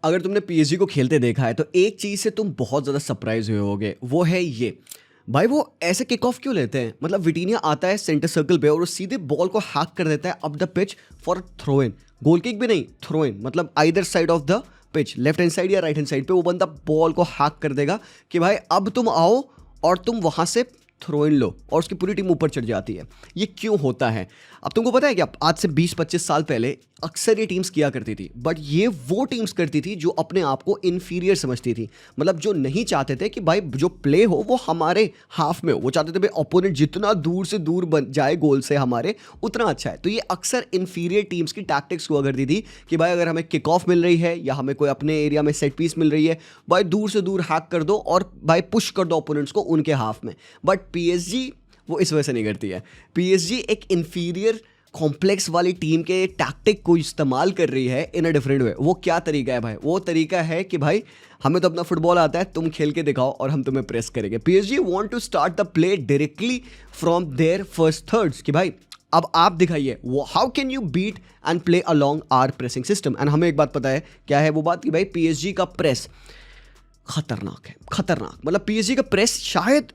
अगर तुमने पीएसजी को खेलते देखा है तो एक चीज़ से तुम बहुत ज़्यादा सरप्राइज हुए होगे, वो है ये। भाई वो ऐसे किक ऑफ क्यों लेते हैं? मतलब विटीनिया आता है सेंटर सर्कल पे और वो सीधे बॉल को हैक कर देता है up the pitch for throw in. Goal kick भी नहीं, थ्रो इन, मतलब either side of the pitch, left hand side या राइट हैंड साइड पे वो बंदा बॉल को हैक कर देगा कि भाई अब तुम आओ और तुम वहां से थ्रो इन लो, और उसकी पूरी टीम ऊपर चढ़ जाती है। ये क्यों होता है? अब तुमको पता है कि आज से 20-25 साल पहले अक्सर ये टीम्स किया करती थी, बट ये वो टीम्स करती थी जो अपने आप को इन्फीरियर समझती थी। मतलब जो नहीं चाहते थे कि भाई जो प्ले हो वो हमारे हाफ में हो, वो चाहते थे भाई ओपोनेंट जितना दूर से दूर बन जाए गोल से हमारे, उतना अच्छा है। तो ये अक्सर इन्फीरियर टीम्स की टैक्टिक्स हुआ करती थी कि भाई अगर हमें किक ऑफ मिल रही है या हमें कोई अपने एरिया में सेट पीस मिल रही है, भाई दूर से दूर हैक कर दो और भाई पुश कर दो ओपोनेंट्स को उनके हाफ में। बट पीएसजी वो इस वजह से नहीं करती है। पीएसजी एक इन्फीरियर कॉम्प्लेक्स वाली टीम के टैक्टिक को इस्तेमाल कर रही है इन अ डिफरेंट वे। वो क्या तरीका है भाई? वो तरीका है कि भाई हमें तो अपना फुटबॉल आता है, तुम खेल के दिखाओ और हम तुम्हें प्रेस करेंगे। PSG want to start the play directly from there first thirds कि भाई अब आप दिखाइए वो how can you beat and play along our pressing system. And हमें एक बात पता है, क्या है वो बात? कि भाई पीएसजी का प्रेस खतरनाक है, खतरनाक। मतलब पीएसजी का प्रेस शायद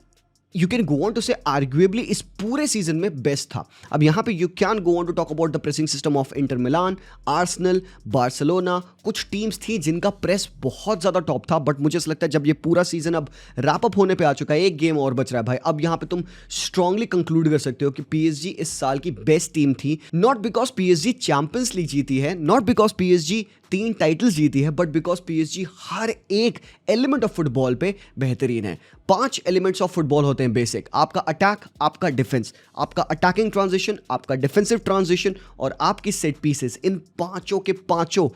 you can go on to say arguably इस पूरे सीजन में बेस्ट था। अब यहाँ पे you can go on to talk about the pressing system of Inter Milan, Arsenal, Barcelona. कुछ टीम्स थी जिनका प्रेस बहुत ज़्यादा टॉप था, बट मुझे ऐसा लगता है जब ये पूरा सीजन अब रैप अप होने पे आ चुका है, एक गेम और बच रहा है भाई, अब यहाँ पे तुम स्ट्रांगली कंक्लूड कर सकते हो कि पीएसजी इस साल की बेस्ट टीम थी। Not because PSG champions league जीती है, नॉट बिकॉज पीएसजी 3 टाइटल्स जीती है, बट बिकॉज पीएसजी हर एक एलिमेंट ऑफ फुटबॉल पे बेहतरीन है। 5 एलिमेंट्स ऑफ फुटबॉल होते हैं बेसिक: आपका अटैक, आपका डिफेंस, आपका अटैकिंग ट्रांजिशन, आपका डिफेंसिव ट्रांजिशन और आपकी सेट पीसेस। इन पांचों के पांचों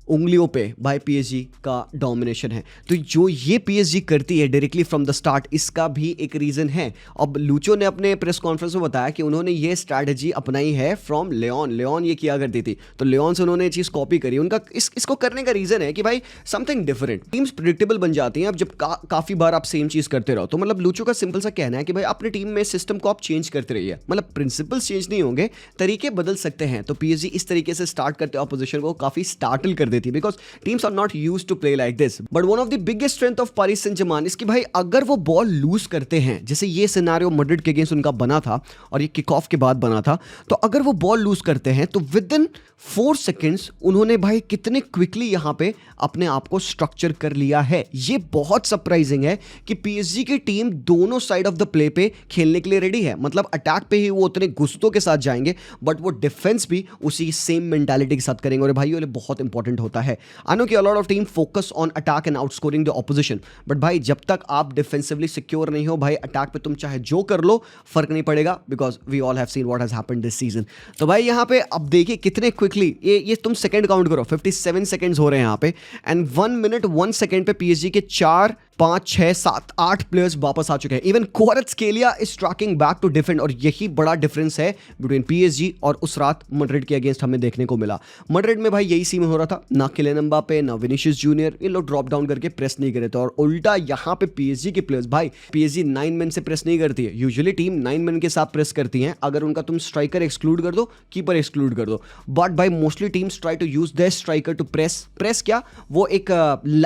उंगलियों पे भाई पीएसजी का डोमिनेशन है। तो जो ये पीएसजी करती है डायरेक्टली फ्रॉम द स्टार्ट, इसका भी एक रीजन है। अब लूचो ने अपने प्रेस कॉन्फ्रेंस में बताया कि उन्होंने ये स्ट्रैटेजी अपनाई है फ्रॉम लियोन। लियोन ये किया करती थी, तो लियोन से उन्होंने ये चीज़ कॉपी करी। उनका इसको करने का रीजन है कि भाई समथिंग डिफरेंट। टीम्स प्रिडिक्टेबल बन जाती हैं अब जब काफ़ी बार आप सेम चीज़ करते रहो। तो मतलब लूचो का सिंपल सा कहना है कि भाई अपनी टीम में सिस्टम को आप चेंज करते रहिए। मतलब प्रिंसिपल्स चेंज नहीं होंगे, तरीके बदल सकते हैं। तो पीएसजी इस तरीके से स्टार्ट करते ऑपोजिशन को काफ़ी स्टार्टल कर देती है, because teams are not used to play like this. But one of the biggest strength of Paris Saint Germain इसकी भाई अगर वो बॉल लूज करते हैं, जैसे ये सिनेरियो मैड्रिड के अगेंस्ट उनका बना था और ये किक ऑफ के बाद बना था, तो अगर वो बॉल लूज करते हैं तो विद इन 4 सेकेंड्स उन्होंने भाई कितने क्विकली यहां पे अपने आप को स्ट्रक्चर कर लिया है। ये बहुत सरप्राइजिंग है कि पीएसजी की टीम दोनों साइड ऑफ द प्ले पे खेलने के लिए रेडी है। मतलब अटैक पे ही वो उतने गुस्तों के साथ जाएंगे, बट वो डिफेंस भी उसी सेम मेंटालिटी के साथ करेंगे। और भाई ये बहुत इंपॉर्टेंट होता है। आई नो कि a lot of team focus on attack and outscoring the opposition, but भाई जब तक आप डिफेंसिवली सिक्योर नहीं हो भाई, अटैक पे तुम चाहे जो कर लो फर्क नहीं पड़ेगा, because we all have seen what has happened this season. तो भाई यहाँ पे अब देखिए कितने क्विकली ये तुम सेकंड काउंट करो, 57 सेकंड्स हो रहे हैं यहाँ पे, एंड 1 मिनट 1 सेकंड पे पीएसजी के 4, 5, 6, 7, 8 प्लेयर्स वापस आ चुके हैं। Even Kvaratskhelia is tracking back to defend, और यही बड़ा डिफरेंस है बिटवीन पीएसजी और उस रात मैड्रिड के अगेंस्ट हमें देखने को मिला। मैड्रिड में भाई यही सीन हो रहा था, ना किलियन एम्बापे ना विनीशियस जूनियर, ये लोग ड्रॉप डाउन करके प्रेस नहीं करे थे। और उल्टा यहाँ पे पीएसजी के प्लेयर्स, भाई पीएसजी 9 मैन से प्रेस नहीं करती है। यूजुअली टीम 9 मैन के साथ प्रेस करती है, अगर उनका तुम स्ट्राइकर एक्सक्लूड कर दो, कीपर एक्सक्लूड कर दो, बट भाई mostly teams try to use their striker to press क्या, वो एक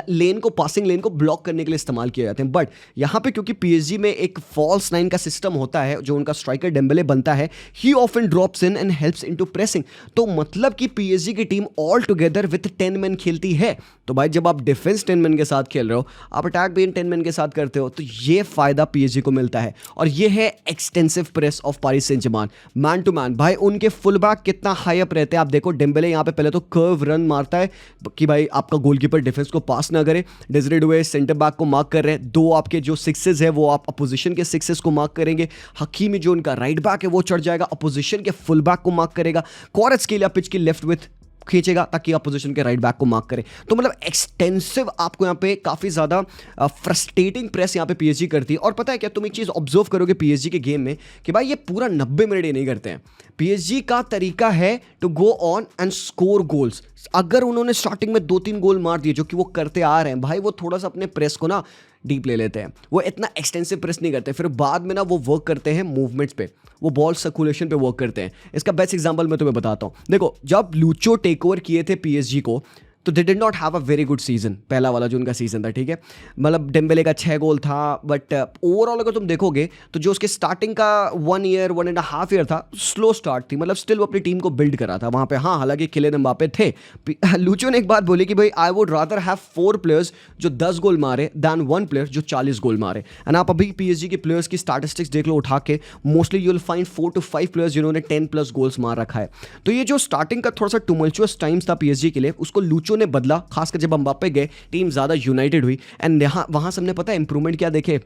लेन को, पासिंग लेन को ब्लॉक करने के लिए इस्तेमाल किया जाते हैं। बट यहाँ पे क्योंकि पीएसजी में एक फॉल्स 9 का सिस्टम होता है, जो उनका स्ट्राइकर डेम्बेले बनता है, ही often drops in and helps into pressing. तो मतलब कि पीएसजी की team all together with 10 man खेलती है। तो भाई जब आप डिफेंस 10 मैन के साथ खेल रहे हो, आप अटैक भी इन 10 मैन के साथ करते हो, तो ये फायदा पीएसजी को मिलता है। और ये है extensive press of Paris Saint Germain, man to man. भाई उनके फुल बैक कितना हाई अप रहते हैं आप देखो। डेम्बेले यहाँ पे पहले तो कर्व रन मारता है कि भाई आपका गोलकीपर डिफेंस को पास ना करे। डेज़िरे डुए सेंटर बैक को मार्क कर रहे हैं, 2 आपके जो सिक्सेस है वो आप अपोजिशन के सिक्सेस को मार्क करेंगे। हकीमी जो उनका राइट बैक है वो चढ़ जाएगा, अपोजिशन के फुल बैक को मार्क करेगा। क्वारात्स्केलिया पिच की लेफ्ट विथ खींचेगा ताकि अपोजिशन के राइट बैक को मार्क करे। तो मतलब एक्सटेंसिव आपको यहाँ पे काफ़ी ज़्यादा फ्रस्ट्रेटिंग प्रेस यहाँ पे पीएसजी करती है। और पता है क्या, तुम एक चीज़ ऑब्जर्व करोगे पीएसजी के गेम में कि भाई ये पूरा 90 मिनट ये नहीं करते हैं। पीएसजी का तरीका है to go on and score goals. अगर उन्होंने स्टार्टिंग में 2-3 गोल मार दिए, जो कि वो करते आ रहे हैं, भाई वो थोड़ा सा अपने प्रेस को ना डीप ले लेते हैं, वो इतना एक्सटेंसिव प्रेस नहीं करते। फिर बाद में ना वो वर्क करते हैं मूवमेंट्स पे, वो बॉल सर्कुलेशन पे वर्क करते हैं। इसका बेस्ट एग्जांपल मैं तुम्हें बताता हूँ। देखो जब लूचो टेक ओवर किए थे पीएसजी को, तो they did not have a very good season, पहला वाला जो उनका सीजन था, ठीक है। मतलब डेम्बेले का 6 गोल था, बट ओवरऑल अगर तुम देखोगे तो जो उसके स्टार्टिंग का 1 ईयर 1.5 ईयर था, स्लो स्टार्ट थी, मतलब स्टिल वो अपनी टीम को बिल्ड करा था वहाँ पे। हाँ, हालांकि किलियन एम्बापे थे। लूचो ने एक बात बोली कि भाई I would rather have 4 players जो 10 गोल मारे दैन 1 प्लेयर जो 40 गोल मारे। एंड आप अभी पीएसजी के प्लेयर्स की स्टैटिस्टिक्स देख लो उठा के, mostly you will find 4 to 5 players जिन्होंने 10+ गोल्स मार रखा है। तो ये जो स्टार्टिंग का थोड़ा सा टुमल्चुअस टाइम्स था पीएसजी के लिए, उसको लूचो ने बदला, खासकर जब एम्बापे गए, टीम ज़्यादा यूनाइटेड हुई। एंड यहाँ वहाँ से हमने पता है इंप्रूवमेंट क्या देखे।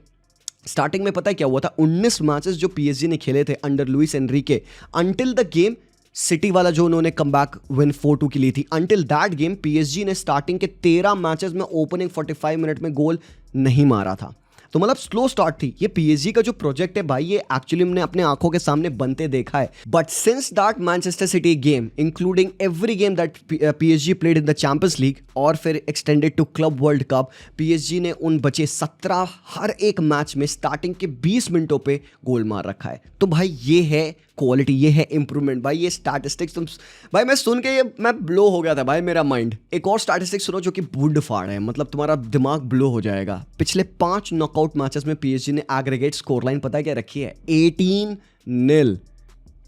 स्टार्टिंग में पता है क्या हुआ था, 19 मैचेस जो पीएसजी ने खेले थे under Luis Enrique, until the game city वाला जो उन्होंने कमबैक विन 4-2 की ली थी, अंटिल दैट गेम पीएसजी ने स्टार्टिंग के 13 मैचेस में ओपनिंग 45 मिनट में गोल नहीं मारा था। तो मतलब स्लो स्टार्ट थी। ये पीएसजी का जो प्रोजेक्ट है भाई, ये एक्चुअली हमने अपने आंखों के सामने बनते देखा है। But since that Manchester City game, including every game that PSG played in the Champions League और फिर extended to Club World Cup, PSG ने उन बचे 17 हर एक मैच में स्टार्टिंग के 20 मिनटों पे गोल मार रखा है। तो भाई ये है क्वालिटी, ये है इंप्रूवमेंट भाई। ये स्टैटिस्टिक्स तुम भाई, मैं सुन के ये मैं ब्लो हो गया था भाई मेरा माइंड। एक और स्टैटिस्टिक्स सुनो जो कि बूढ़ फाड़ है, मतलब तुम्हारा दिमाग ब्लो हो जाएगा। पिछले 5 नॉकआउट मैचेस में पीएसजी ने एग्रीगेट स्कोर लाइन पता है क्या रखी है? 18-0।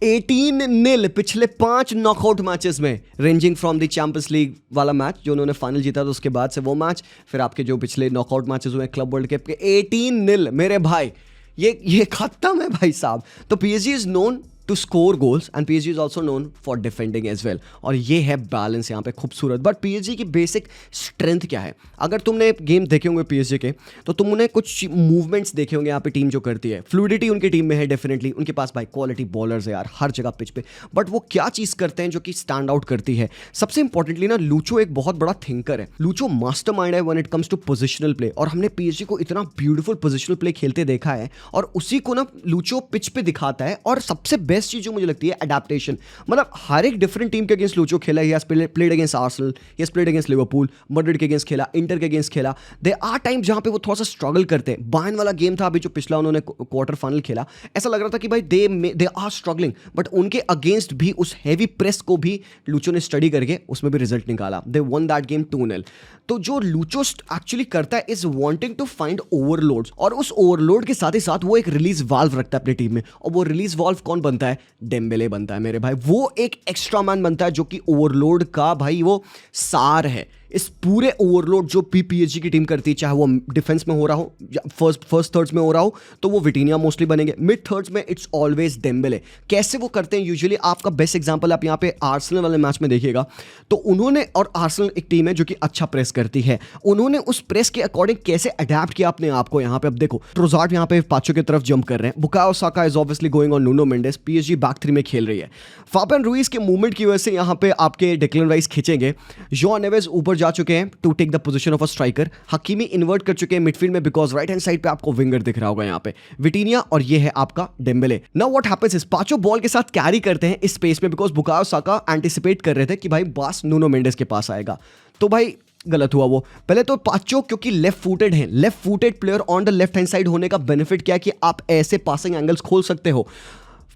18-0 पिछले 5 नॉकआउट मैचेस में, ranging from the Champions league वाला मैच जो उन्होंने फाइनल जीता था, उसके बाद से वो मैच, फिर आपके जो पिछले नॉकआउट मैचेस हुए क्लब वर्ल्ड कप के, 18-0 मेरे भाई। ये खत्म है भाई साहब। तो PSG is known to score goals and PSG is also known for defending as well. और ये है बैलेंस यहाँ पे खूबसूरत। बट पीएसजी की बेसिक स्ट्रेंथ क्या है? अगर तुमने गेम देखे होंगे पीएसजी के, तो तुमने कुछ मूवमेंट्स देखे होंगे यहाँ पे टीम जो करती है। फ्लूइडिटी उनकी टीम में है डेफिनेटली, उनके पास भाई क्वालिटी बॉलर्स है यार हर जगह पिच पे। बट वो क्या चीज़ करते हैं जो कि स्टैंड आउट करती है? सबसे इंपॉर्टेंटली ना, लूचो एक बहुत बड़ा थिंकर है। लूचो मास्टरमाइंड है when it comes to positional play. और हमने पीएसजी को इतना ब्यूटीफुल पोजिशनल प्ले खेलते देखा है, और उसी को ना लूचो पिच पे दिखाता है। और सबसे बेस्ट चीज़ जो मुझे लगती है, अडैप्टेशन। मतलब हर एक डिफरेंट टीम के अगेंस्ट लूचो खेला। He has played against Arsenal, he has played against Liverpool, Madrid के अगेंस्ट खेला, इंटर के अगेंस्ट खेला। दे आर टाइम जहां पे वो थोड़ा सा स्ट्रगल करते हैं। बायर्न वाला गेम था अभी जो पिछला उन्होंने क्वार्टर फाइनल खेला, ऐसा लग रहा था कि भाई दे आर स्ट्रगलिंग, बट उनके अगेंस्ट भी उस हैवी प्रेस को भी लूचो ने स्टडी करके उसमें भी रिजल्ट निकाला। दे वन दैट गेम 2-0। तो जो लूचो एक्चुअली करता है is wanting to find overloads, और उस ओवरलोड के साथ ही साथ वो एक रिलीज वाल्व रखता है अपनी टीम में। और वो रिलीज वाल्व कौन बनता है? डेम्बेले बनता है मेरे भाई। वो एक एक्स्ट्रा मैन बनता है जो कि ओवरलोड का भाई वो सार है। इस पूरे ओवरलोड जो पीएसजी की टीम करती है, चाहे वो डिफेंस में हो रहा हो या फर्स्ट थर्ड्स में हो रहा हो, तो वो विटीनिया मोस्टली बनेंगे। मिड थर्ड्स में इट्स ऑलवेज डेम्बेले। कैसे वो करते हैं यूजुअली? आपका बेस्ट एग्जांपल आप यहाँ पे आर्सेनल वाले मैच में देखिएगा, तो उन्होंने, और आर्सेनल एक टीम है जो कि अच्छा प्रेस करती है, उन्होंने उस प्रेस के अकॉर्डिंग कैसे अडेप्ट किया अपने आप को। यहाँ पे अब देखो, ट्रोजार्ड यहाँ पे पाचो की तरफ जंप कर रहे हैं, Bukayo Saka is obviously going on नुनो मेंडेस, पीएसजी बैक 3 में खेल रही है। फाबियन रुइस के मूवमेंट की वजह से यहाँ पे आपके डिक्लन राइस खींचेंगे, जोआ नेवेस ऊपर जा चुके हैं to take the position of a striker, Hakimi invert कर चुके हैं मिडफील्ड में, बिकॉज राइट हैंड साइड पे आपको विंगर दिख रहा होगा यहाँ पे विटीनिया, और ये है आपका Dembele. Now what happens is Pacho ball के साथ कैरी करते हैं इस स्पेस में, बिकॉज बुकायो साका एंटिसिपेट कर रहे थे कि भाई बास नुनो मेंडेस के पास आएगा। तो भाई गलत हुआ वो। पहले तो पाचो क्योंकि लेफ्ट फुटेड है, left footed player on the left hand side होने का बेनिफिट क्या है कि आप ऐसे पासिंग एंगल्स खोल सकते हो।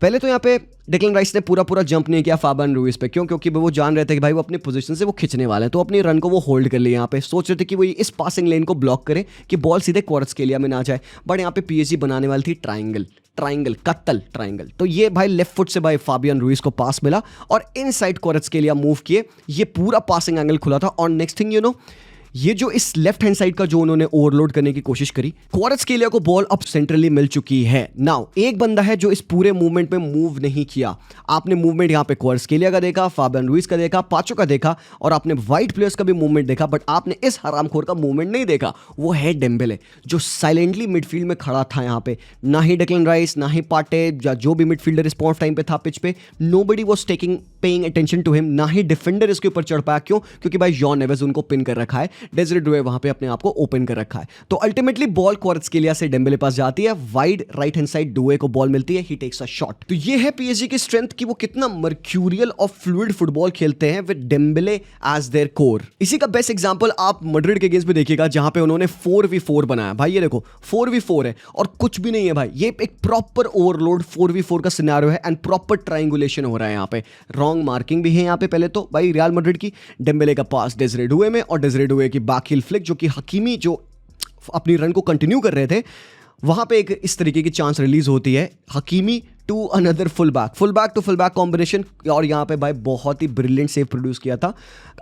पहले तो यहाँ पे डिक्लन राइस ने पूरा जंप नहीं किया फाबियन रुइस पे। क्यों? क्योंकि वो जान रहे थे कि भाई वो अपनी पोजीशन से वो खिंचने वाले हैं, तो अपनी रन को वो होल्ड कर लिए। यहाँ पे सोच रहे थे कि वो इस पासिंग लेन को ब्लॉक करे कि बॉल सीधे क्वार्ट्सकेलिया में ना जाए। बट यहाँ पे पीएसजी बनाने वाली थी कत्तल ट्राइंगल। तो ये भाई लेफ्ट फुट से भाई फाबियन रुइस को पास मिला और इनसाइड क्वार्ट्सकेलिया मूव किए, ये पूरा पासिंग एंगल खुला था। और नेक्स्ट थिंग यू नो, ये जो इस लेफ्ट हैंड साइड का जो उन्होंने ओवरलोड करने की कोशिश करी, क्वार्ट्सकेलिया को बॉल अब सेंट्रली मिल चुकी है। नाउ एक बंदा है जो इस पूरे मूवमेंट में मूव नहीं किया। आपने मूवमेंट यहाँ पे क्वार्ट्सकेलिया का देखा, फाबियन रुइस का देखा, पाचो का देखा, और आपने वाइट प्लेयर्स का भी मूवमेंट देखा, बट आपने इस हरामखोर का मूवमेंट नहीं देखा। वो है डेम्बेले, जो साइलेंटली मिडफील्ड में खड़ा था यहाँ पे। ना ही डिक्लन राइस, ना ही पाटे, या जो भी मिडफील्डर रिस्पॉन्स टाइम पे था पिच पे, nobody was paying attention to him. ना ही डिफेंडर इसके ऊपर चढ़ पाया। क्यों? क्योंकि भाई जॉन नेवेस उनको पिन कर रखा है। डेज़िरे डुए वहां पे अपने आप को ओपन कर रखा है। तो अल्टीमेटली बॉल क्वारात्स्केलिया से डेम्बेले पास जाती है, wide right hand side Doue को बॉल मिलती है, ही टेक्स अ शॉट। तो ये है पीएसजी की स्ट्रेंथ कि वो कितना मर्क्यूरियल और फ्लूइड फुटबॉल खेलते हैं with Dembele as their core. इसी का बेस्ट एग्जांपल आप मैड्रिड के गेम्स में देखिएगा जहां पे उन्होंने 4v4 बनाया। भाई ये देखो 4v4 है और कुछ भी नहीं है भाई, ये एक प्रॉपर ओवरलोड 4v4 का सिनेरियो है एंड प्रॉपर ट्रायंगुलेशन हो रहा है। यहाँ पे रॉन्ग मार्किंग भी है यहाँ पे पहले तो भाई रियल मैड्रिड की, डेम्बेले का पास डेज़िरे डुए में और डेज़िरे डुए की बैक हील फ्लिक जो कि हकीमी जो अपनी रन को कंटिन्यू कर रहे थे वहां पे एक इस तरीके की चांस रिलीज होती है, Hakimi to another full back to full back combination. और यहाँ पे भाई बहुत ही ब्रिलियंट सेव प्रोड्यूस किया था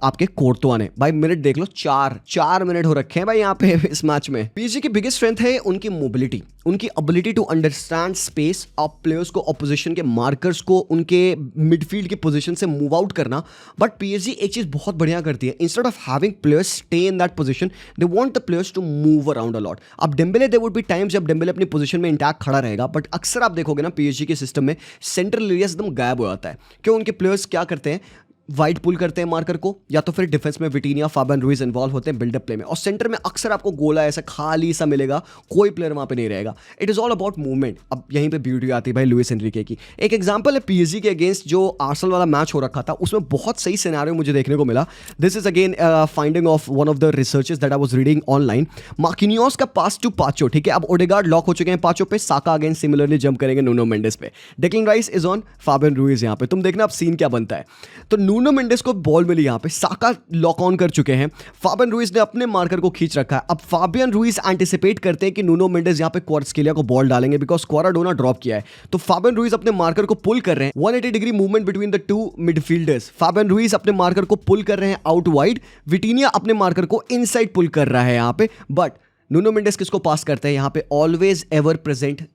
आपके कोर्तुआ ने। भाई मिनट देख लो, 4 मिनट हो रखे हैं भाई यहाँ पे इस मैच में। पीएसजी की बिगेस्ट स्ट्रेंथ है उनकी मोबिलिटी, उनकी एबिलिटी टू अंडरस्टैंड स्पेस, आप प्लेयर्स को ऑपोजिशन के मार्कर्स को उनके मिडफील्ड की पोजीशन से मूव आउट करना। बट पीएसजी एक चीज बहुत बढ़िया करती है, instead of having players stay in that position they want the players to move around a lot. अब Dembele there would be times जब डेम्बेले अपनी पोजीशन में इंटैक्ट खड़ा रहेगा, बट अक्सर आप देखोगे ना पीएसजी के सिस्टम में सेंट्रल एरिया एकदम गायब हो जाता है। क्यों? उनके प्लेयर्स क्या करते हैं, वाइड पुल करते हैं मार्कर को, या तो फिर डिफेंस में विटीनिया फाबियन रुइज इन्वॉल्व होते हैं बिल्डअप प्ले में, और सेंटर में अक्सर आपको गोला ऐसा खाली सा मिलेगा, कोई प्लेयर वहां पे नहीं रहेगा। It is all about movement. अब यहीं पे ब्यूटी आती है भाई लुइस एनरिके की। एक एग्जांपल है पीएसजी के अगेंस्ट जो आर्सेनल वाला मैच हो रखा था, उसमें बहुत सही सिनेरियो मुझे देखने को मिला। This is again finding of one of the researchers that I was reading online. Marquinhos का पास टू पाचो, ठीक है, अब ओडेगार्ड लॉक हो चुके हैं पाचो पे, साका अगेंस्ट सिमिलरली जंप करेंगे नूनो मेंडेस पे, Declan rice is on Fabian Ruiz. यहाँ पे तुम देखना अब सीन क्या बनता है। तो नूनो मेंडेस को बॉल मिली, यहाँ पे साका लॉक ऑन कर चुके हैं, फाबियन रुइज ने अपने मार्कर को खींच रखा है। अब फाबियन रुइज एंटिसिपेट करते हैं कि नूनो मेंडेस यहाँ पे क्वारात्स्केलिया को बॉल डालेंगे बिकॉज क्वाराडोना ड्रॉप किया है। तो फाबियन रुइज अपने मार्कर को पुल कर रहे हैं, 180 degree movement between the two midfielders. Fabian Ruiz अपने मार्कर को पुल कर रहे हैं आउट वाइड, विटीनिया अपने मार्कर को इनसाइड पुल कर रहा है यहाँ पे। बट नूनो मेंडेस किसको पास करते हैं यहाँ पे? Always ever present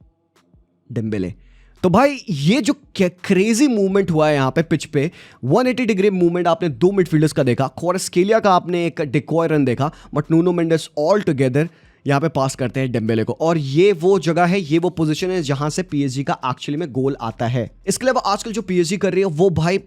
Dembélé. तो भाई ये जो क्रेजी मूवमेंट हुआ है यहाँ पे पिच पे, 180 डिग्री मूवमेंट आपने दो मिडफील्डर्स का देखा, क्वारात्स्केलिया का आपने एक डिकॉय रन देखा, but Nuno Mendes all together यहाँ पे पास करते हैं डेम्बेले को। और ये वो जगह है, ये वो पोजीशन है जहां से पीएसजी का एक्चुअली में गोल आता है। इसके अलावा आजकल जो पीएसजी कर रही है वो भाई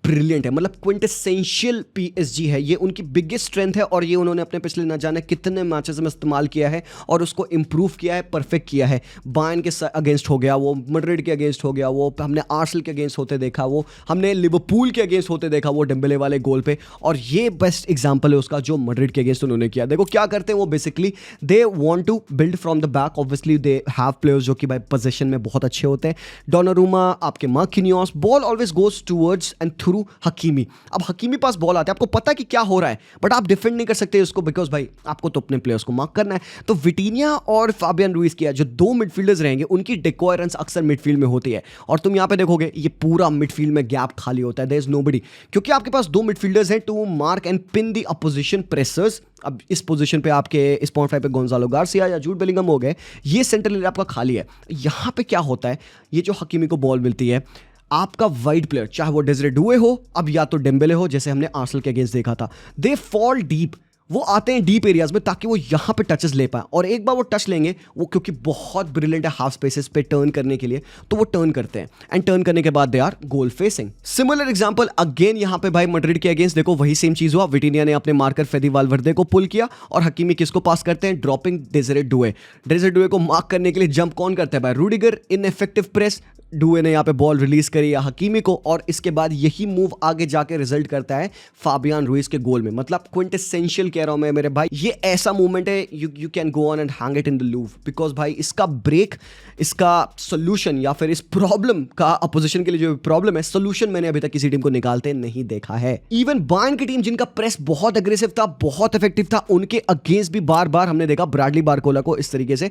ब्रिलियंट है, मतलब क्विंटेसेंशियल पीएसजी है। ये उनकी बिगेस्ट स्ट्रेंथ है और ये उन्होंने अपने पिछले न जाने कितने मैचेस में इस्तेमाल किया है और उसको इंप्रूव किया है, परफेक्ट किया है। बायर्न के अगेंस्ट हो गया वो, मैड्रिड के अगेंस्ट हो गया वो, हमने आर्सेनल के अगेंस्ट होते देखा वो, हमने लिवरपूल के अगेंस्ट होते देखा वो डेम्बेले वाले गोल पे। और ये बेस्ट एग्जांपल है उसका जो मैड्रिड के अगेंस्ट उन्होंने किया। देखो क्या करते हैं वो, basically they want to build from the back. Obviously they have players जो कि भाई पोजीशन में बहुत अच्छे होते हैं, डोनारुमा, आपके Marquinhos, ball always goes towards and through Hakimi. अब हकीमी पास बॉल आते हैं, आपको पता है कि क्या हो रहा है, बट आप डिफेंड नहीं कर सकते उसको बिकॉज भाई आपको तो अपने प्लेयर्स को मार्क करना है। तो विटीनिया और फाबियन रुइज किया जो दो मिडफील्डर्स रहेंगे, उनकी डिकॉय रन्स अक्सर मिडफील्ड में होती है। और तुम यहाँ पे देखोगे ये पूरा मिडफील्ड में गैप खाली होता है, देयर इज नोबडी, क्योंकि आपके पास दो मिडफील्डर्स हैं to mark and pin the opposition pressers. अब इस पोजीशन पे आपके इस पॉइंट 5 पे गोंजालो गार्सिया या जूड बेलिंगम हो गए, ये सेंट्रल एरिया आपका खाली है। यहाँ पे क्या होता है, ये जो हकीमी को बॉल मिलती है, आपका वाइड प्लेयर चाहे वो डेज़िरे डुए हो अब या तो डेम्बेले हो, जैसे हमने आर्सेनल के अगेंस्ट देखा था, दे फॉल डीप, वो आते हैं डीप एरियाज में ताकि वो यहां पे टचेस ले पाए। और एक बार वो टच लेंगे, वो क्योंकि बहुत ब्रिलियंट है हाफ स्पेसेस पे टर्न करने के लिए, तो वो टर्न करते हैं एंड टर्न करने के बाद they are goal facing. Similar example again यहां पे भाई मैड्रिड के अगेंस्ट देखो वही सेम चीज हुआ। विटीनिया ने अपने मार्कर फेदी वाल्वर्दे को पुल किया और हकीमी किसको पास करते हैं? Dropping डेज़िरे Doue. डेज़िरे डुए को मार्क करने के लिए जंप कौन करता है भाई? रूडिगर। इनइफेक्टिव प्रेस, डुए ने यहाँ पे बॉल रिलीज करी या हकीमी को, और इसके बाद यही मूव आगे जाके रिजल्ट करता है फाबियन रुइज के गोल में। मतलब क्विंटेसेंशियल कह रहा हूं मैं मेरे भाई, ये ऐसा मूवमेंट है you can go on and hang it in the Louvre because भाई इसका ब्रेक, इसका सोल्यूशन या फिर इस प्रॉब्लम का अपोजिशन के लिए जो प्रॉब्लम है, सोल्यूशन मैंने अभी तक किसी टीम को निकालते नहीं देखा है। इवन बायर्न की टीम जिनका प्रेस बहुत एग्रेसिव था, बहुत इफेक्टिव था, उनके अगेंस्ट भी बार बार हमने देखा ब्रैडली बारकोला को इस तरीके से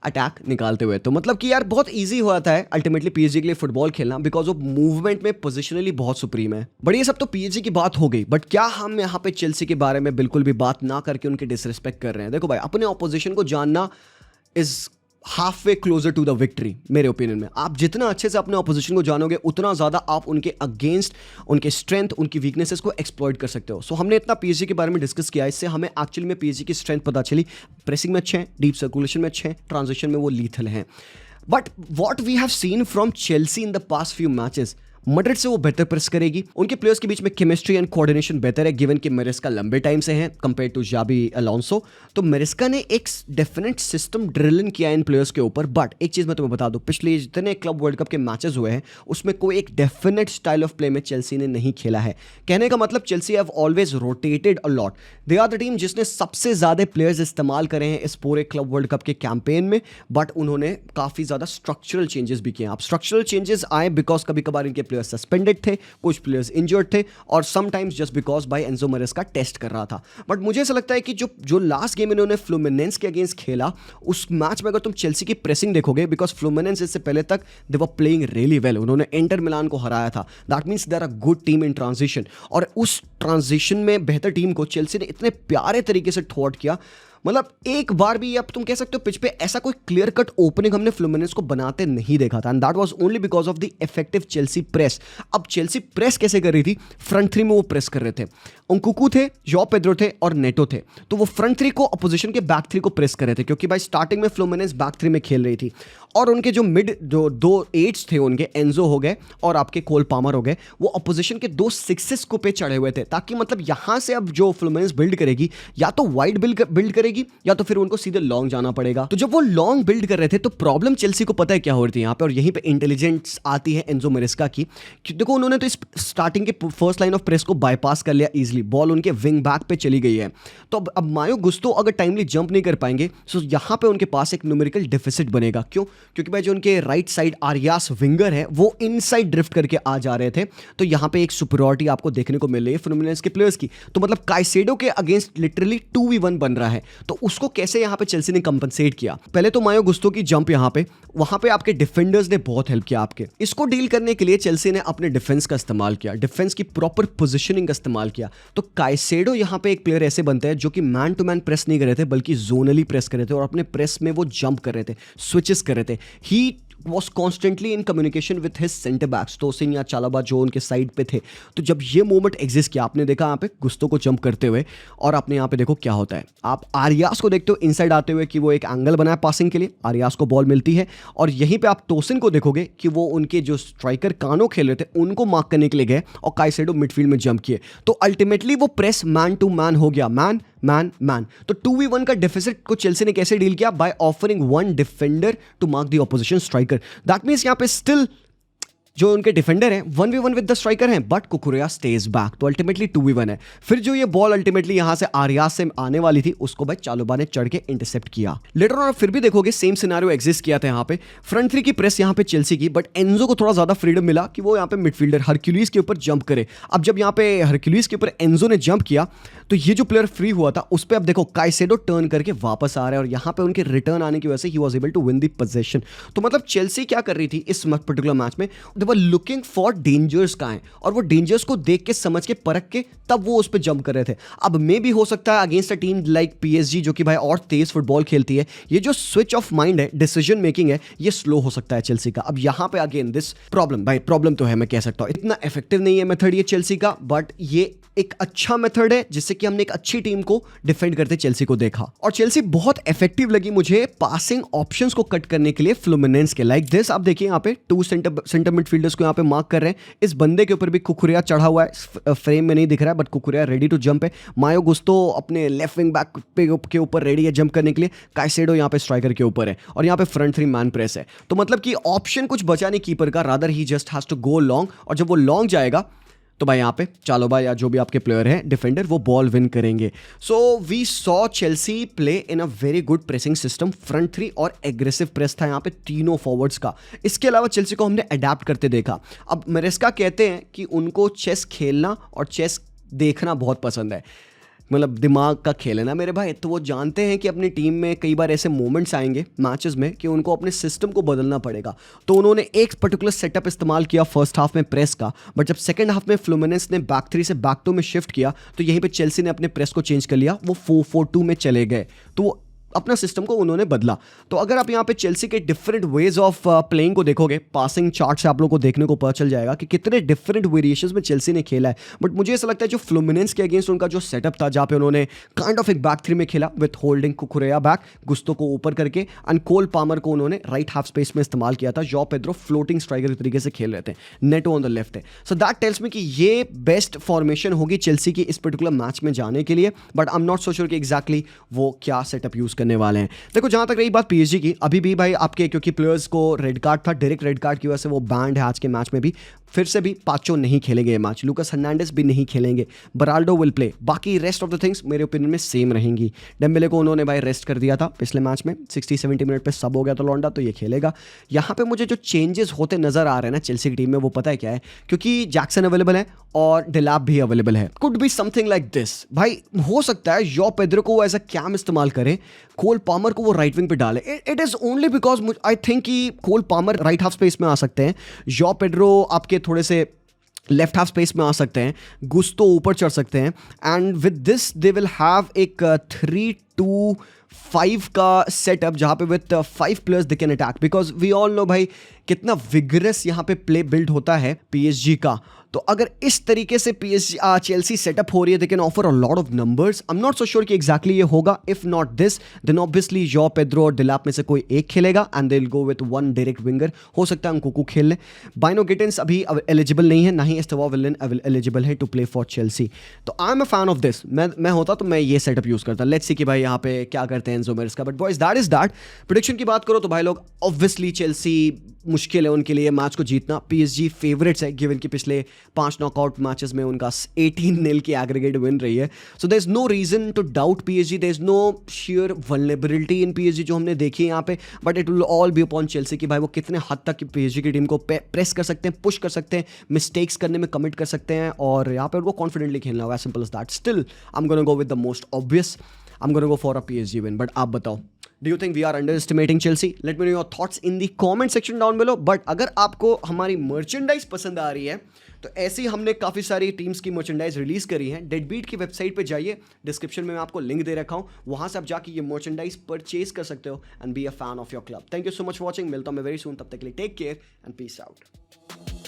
अटैक निकालते हुए। तो मतलब कि यार बहुत इजी हो जाता है अल्टीमेटली पीएसजी के लिए फुटबॉल खेलना बिकॉज ऑफ मूवमेंट में पोजिशनली बहुत सुप्रीम है। बट ये सब तो पीएसजी की बात हो गई, बट क्या हम यहाँ पे चेल्सी के बारे में बिल्कुल भी बात ना करके उनके डिसरिस्पेक्ट कर रहे हैं? देखो भाई, अपने ऑपोजिशन को जानना is half way closer to the victory मेरे ओपिनियन में। आप जितना अच्छे से अपने ऑपोजिशन को जानोगे उतना ज़्यादा आप उनके अगेंस्ट, उनके स्ट्रेंथ, उनकी वीकनेसेस को एक्सप्लॉइट कर सकते हो। सो हमने इतना पीएसजी के बारे में डिस्कस किया, इससे हमें एक्चुअली में पीएसजी की स्ट्रेंथ पता चली। प्रेसिंग में अच्छे हैं, डीप सर्कुलेशन में अच्छे हैं, ट्रांजिशन में वो लीथल हैं। But what we have seen from Chelsea in the past few matches, Madrid से वो बेहतर प्रेस करेगी। उनके प्लेयर्स के बीच में केमिस्ट्री एंड कोऑर्डिनेशन बेहतर है, गिवन कि मेरेस्का लंबे टाइम से हैं कंपेयर टू जाबी अलोंसो। तो मेरेस्का ने एक डेफिनेट सिस्टम ड्रिल इन किया इन प्लेयर्स के ऊपर। बट एक चीज़ मैं तुम्हें बता दूं, पिछले जितने क्लब वर्ल्ड कप के मैचेस हुए हैं उसमें कोई एक डेफिनेट स्टाइल ऑफ प्ले में चेल्सी ने नहीं खेला है। कहने का मतलब Chelsea have always rotated a lot. They are the team जिसने सबसे ज़्यादा प्लेयर्स इस्तेमाल करे हैं इस पूरे क्लब वर्ल्ड कप के कैंपेन में। बट उन्होंने काफ़ी ज़्यादा स्ट्रक्चरल चेंजेस भी किए। अब स्ट्रक्चरल चेंजेस आए बिकॉज कभी कभार इनके प्लेयर्स सस्पेंडेड थे, कुछ प्लेयर्स इंजर्ड थे, और sometimes just because by Enzo Maresca test कर रहा था। बट मुझे ऐसा लगता है कि जो लास्ट गेम इन्होंने फ्लूमिनेंस के अगेंस्ट खेला, उस मैच में अगर तुम चेल्सी की प्रेसिंग देखोगे, बिकॉज फ्लूमिनेंस इससे पहले तक they were playing really well, उन्होंने इंटर मिलान को हराया था। That means they are a good team in transition, और उस ट्रांजिशन में बेहतर टीम को चेल्सी ने इतने प्यारे तरीके से थ्वॉट किया। मतलब एक बार भी अब तुम कह सकते हो पिच पे ऐसा कोई क्लियर कट ओपनिंग हमने फ्लूमिनेंस को बनाते नहीं देखा था, and that was only because of the effective Chelsea press. अब चेल्सी प्रेस कैसे कर रही थी, फ्रंट थ्री में वो प्रेस कर रहे थे, उनकुकू थे, जॉ पेड्रो थे और नेटो थे, तो वो फ्रंट थ्री को अपोजिशन के बैक थ्री को प्रेस कर रहे थे, क्योंकि भाई स्टार्टिंग में फ्लूमिनेंस बैक थ्री में खेल रही थी, और उनके जो मिड जो दो एट्स थे उनके, एंजो हो गए और आपके कोल पामर हो गए, वो अपोजिशन के दो सिक्सेस को पे चढ़े हुए थे, ताकि मतलब यहां से अब जो फ्लूमिनेंस बिल्ड करेगी या तो वाइड बिल्ड करेगी या तो फिर उनको सीधे लॉन्ग जाना पड़ेगा। तो जब वो लॉन्ग बिल्ड कर रहे थे तो प्रॉब्लम चेल्सी को पता है क्या हो रही थी यहाँ पे, और यहीं पे इंटेलिजेंस आती है एंजो मैरेस्का की। देखो उन्होंने तो इस स्टार्टिंग के फर्स्ट लाइन ऑफ प्रेस को बाईपास कर लिया इजीली, बॉल उनके विंग बैक पे चली गई है। तो अब मायो गुस्तो अगर टाइमली जंप नहीं कर पाएंगे तो यहाँ पे उनके पास एक न्यूमेरिकल डेफिसिट बनेगा। क्यों? क्योंकि भाई जो उनके राइट साइड आरियास विंगर है वो इनसाइड ड्रिफ्ट करके आ जा रहे थे, तो यहाँ पे एक सुपीरियरिटी आपको देखने को मिल रही है फ्लूमिनेंस के प्लेयर्स की। तो मतलब काइसेडो के अगेंस्ट लिटरली 2v1 बन रहा है, तो उसको कैसे यहाँ पे चेल्सी ने कंपनसेट किया? पहले तो मायो गुस्तो की जंप यहाँ पे, वहां पे आपके डिफेंडर्स ने बहुत हेल्प किया आपके। इसको डील करने के लिए चेल्सी ने अपने डिफेंस का इस्तेमाल किया, डिफेंस की प्रॉपर पोजीशनिंग का इस्तेमाल किया। तो काइसेडो यहाँ पे एक प्लेयर ऐसे बनते हैं जो कि मैन टू मैन प्रेस नहीं कर रहे थे, बल्कि जोनली प्रेस कर रहे थे, और अपने प्रेस में वो जंप कर रहे थे, स्विचेस कर रहे थे। ही was constantly in communication with his center backs, तोसिन या चालाबा जो उनके साइड पे थे। तो जब ये मोमेंट एग्जिस्ट किया, आपने देखा यहाँ पे गुस्तो को जंप करते हुए, और आपने यहाँ पे देखो क्या होता है, आप आरियास को देखते हो इनसाइड आते हुए कि वो एक एंगल बनाया पासिंग के लिए, आरियास को बॉल मिलती है, और यहीं पे आप तोसिन को देखोगे कि वो उनके जो स्ट्राइकर कानो खेल रहे थे उनको मार्क करने के लिए गए, और काइसेडो मिडफील्ड में जंप किए। तो अल्टीमेटली वो प्रेस मैन टू मैन हो गया, मैन मैन मैन। तो 2v1 का डेफिसिट को चेल्सी ने कैसे डील किया? By offering one defender to mark the opposition striker. That means यहां पे स्टिल जो उनके डिफेंडर हैं 1v1 विद द स्ट्राइकर हैं, बट कुकुरेया स्टेज बैक, तो अल्टीमेटली 2v1 है। फिर जो ये बॉल अल्टीमेटली यहां से आरियास से आने वाली थी उसको भाई चालुबा ने चढ़ के इंटरसेप्ट किया। लेटर ऑन फिर भी देखोगे सेम सिनेरियो एग्जिस्ट किया था यहाँ पे, फ्रंट थ्री की प्रेस यहाँ पे चेल्सी की, बट एंजो को थोड़ा ज्यादा फ्रीडम मिला कि वो यहाँ पे मिडफील्डर हरक्यूलिस के ऊपर जंप करे। अब जब यहाँ पे हरक्यूलिस के ऊपर एंजो ने जंप किया तो ये जो प्लेयर फ्री हुआ था उस पर अब देखो काइसेडो टर्न करके वापस आ रहा है, और यहाँ पे उनके रिटर्न आने की वजह से ही was able to win the position. तो मतलब चेल्सी क्या कर रही थी इस पर्टिकुलर मैच में, दे वर लुकिंग फॉर डेंजर्स कहाँ है, और वो डेंजर्स को देख के समझ के परख के तब वो उस पर जंप कर रहे थे। अब मे भी हो सकता है against a team like PSG जो कि भाई और तेज फुटबॉल खेलती है, ये जो स्विच ऑफ माइंड है, डिसीजन मेकिंग है, ये स्लो हो सकता है चेल्सी का। अब यहाँ पे अगेन दिस प्रॉब्लम, भाई प्रॉब्लम तो है, मैं कह सकता हूँ इतना इफेक्टिव नहीं है मेथड ये चेल्सी का, बट ये एक अच्छा मेथड है जिससे कि हमने एक अच्छी टीम को डिफेंड करते चेल्सी को देखा। और चेल्सी बहुत इफेक्टिव लगी मुझे पासिंग ऑप्शंस को कट करने के लिए फ्लूमिनेंस के। लाइक दिस आप देखिए यहाँ पे 2 सेंटर मिडफील्डर्स को यहाँ पे मार्क कर रहे हैं, इस बंदे के ऊपर भी कुकुरेया चढ़ा हुआ है, फ्रेम में नहीं दिख रहा है but Cucurella ready to jump है। मायो गुस्तो अपने लेफ्ट विंग बैक के ऊपर रेडी है जंप करने के लिए, काइसेडो यहाँ पे स्ट्राइकर के ऊपर है, और यहाँ पे फ्रंट थ्री मैन प्रेस है। तो मतलब कि ऑप्शन कुछ बचा नहीं कीपर का, rather he just has to go long, और जब वो लॉन्ग जाएगा तो भाई यहाँ पे चालोबा या जो भी आपके प्लेयर हैं डिफेंडर वो बॉल विन करेंगे। So we saw Chelsea play in a very good pressing system, front three और एग्रेसिव प्रेस था यहाँ पे तीनों फॉरवर्ड्स का। इसके अलावा चेल्सी को हमने अडेप्ट करते देखा। अब मैरेस्का कहते हैं कि उनको चेस खेलना और चेस देखना बहुत पसंद है, मतलब दिमाग का खेल है ना मेरे भाई। तो वो जानते हैं कि अपनी टीम में कई बार ऐसे मोमेंट्स आएंगे मैचेस में कि उनको अपने सिस्टम को बदलना पड़ेगा। तो उन्होंने एक पर्टिकुलर सेटअप इस्तेमाल किया फर्स्ट हाफ में प्रेस का, बट जब सेकंड हाफ में फ्लूमिनेंस ने बैक थ्री से बैक टू में शिफ्ट किया तो यहीं पे चेल्सी ने अपने प्रेस को चेंज कर लिया, वो 4-4-2 में चले गए। तो वो अपना सिस्टम को उन्होंने बदला। तो अगर आप यहाँ पे चेल्सी के डिफरेंट वेज ऑफ प्लेइंग को देखोगे, पासिंग चार्ट से आप लोग को देखने को पता चल जाएगा कि कितने डिफरेंट वेरिएशंस में चेल्सी ने खेला है। बट मुझे ऐसा लगता है जो फ्लुमिनेंस के अगेंस्ट उनका जो सेटअप था, जहाँ पे उन्होंने काइंड ऑफ एक बैक थ्री में खेला विथ होल्डिंग कुकुरेया बैक, गुस्तो को ऊपर करके एंड कोल पामर को उन्होंने राइट हाफ स्पेस में इस्तेमाल किया था। जॉ पेड्रो फ्लोटिंग स्ट्राइकर के तरीके से खेल रहे थे, नेटो ऑन द लेफ्ट है। सो दैट टेल्स मी कि ये बेस्ट फॉर्मेशन होगी चेल्सी की इस पर्टिकुलर मैच में जाने के लिए। But I am not so sure कि एग्जैक्टली वो क्या सेटअप यूज करने वाले हैं। देखो जहां तक रही बात पीएसजी की, अभी भी भाई आपके क्योंकि प्लेयर्स को रेड कार्ड था, डायरेक्ट रेड कार्ड की वजह से वो बैंड है आज के मैच में भी। फिर से भी पाचो नहीं खेलेंगे ये मैच, लूकास हर्नांडेस भी नहीं खेलेंगे, बराल्डो विल प्ले। बाकी रेस्ट ऑफ द थिंग्स मेरे ओपिनियन में सेम रहेंगी। डेम्बेले को उन्होंने भाई रेस्ट कर दिया था पिछले मैच में, 60-70 मिनट पे सब हो गया तो लौंडा, तो ये खेलेगा। यहाँ पे मुझे जो चेंजेस होते नजर आ रहे हैं ना चेल्सी की टीम में, वो पता है क्या है? क्योंकि जैक्सन अवेलेबल है और डिलैप भी अवेलेबल है। Could be something like this भाई, हो सकता है जॉ पेड्रो को वो एज अ कैम इस्तेमाल करें, कोल पामर को वो राइट विंग पे डाले। It is only because I think कि Cole Palmer right half space में आ सकते हैं, जॉ पेड्रो आपके थोड़े से लेफ्ट हाफ स्पेस में आ सकते हैं, गुस्तो ऊपर चढ़ सकते हैं। And with this they will have एक 3-2-5 का सेटअप जहाँ पे with 5 players they can attack, because we all know भाई कितना विगरस यहाँ पे प्ले बिल्ड होता है पीएसजी का। तो अगर इस तरीके से चेल्सी सेटअप हो रही है, they can offer a lot of numbers. I am not so sure कि एग्जैक्टली ये होगा। If not this then obviously Joao Pedro और डिलैप में से कोई एक खेलेगा and they will go with one direct winger. हो सकता है अंकुकू खेल ले। बाइनो गिटेंस अभी एलिजिबल नहीं है, ना ही एस्टेवो विलन एलिजिबल है टू प्ले फॉर चेल्सी। तो I am a fan of this. मैं होता तो मैं ये सेटअप यूज करता। लेट्स सी कि भाई यहाँ पे क्या करते हैं एंजो मेरेस का। But boys that is that. Prediction की बात करो तो भाई लोग ऑब्वियसली चेल्सी मुश्किल है उनके लिए मैच को जीतना। पीएसजी फेवरेट्स है गिवन कि पिछले 5 नॉकआउट मैचेस में उनका 18-0 की एग्रीगेट विन रही है। So there is no reason to doubt PSG, there is no share vulnerability in PSG जो हमने देखी है यहाँ पे। But it will all be upon Chelsea कि भाई वो कितने हद तक पीएसजी की टीम को प्रेस कर सकते हैं, पुश कर सकते हैं, मिस्टेक्स करने में कमिट कर सकते हैं और यहाँ पे उनको कॉन्फिडेंटली खेलना होगा। Simple as that. Still I am gonna go with the most obvious, I am gonna go for a PSG win. But आप बताओ, Do you think we are underestimating Chelsea? Let me know your thoughts in the comment section down below. But अगर आपको हमारी merchandise पसंद आ रही है तो ऐसी हमने काफ़ी सारी टीम्स की मर्चेंडाइज रिलीज करी है। डेडबीट की वेबसाइट पे जाइए, डिस्क्रिप्शन में मैं आपको लिंक दे रखा हूँ, वहाँ से आप जाके ये मर्चेंडाइज परचेज कर सकते हो and be a fan of your club. Thank you so much watching. मिलता हूँ मैं वेरी सून, तब तक के लिए take care and peace out.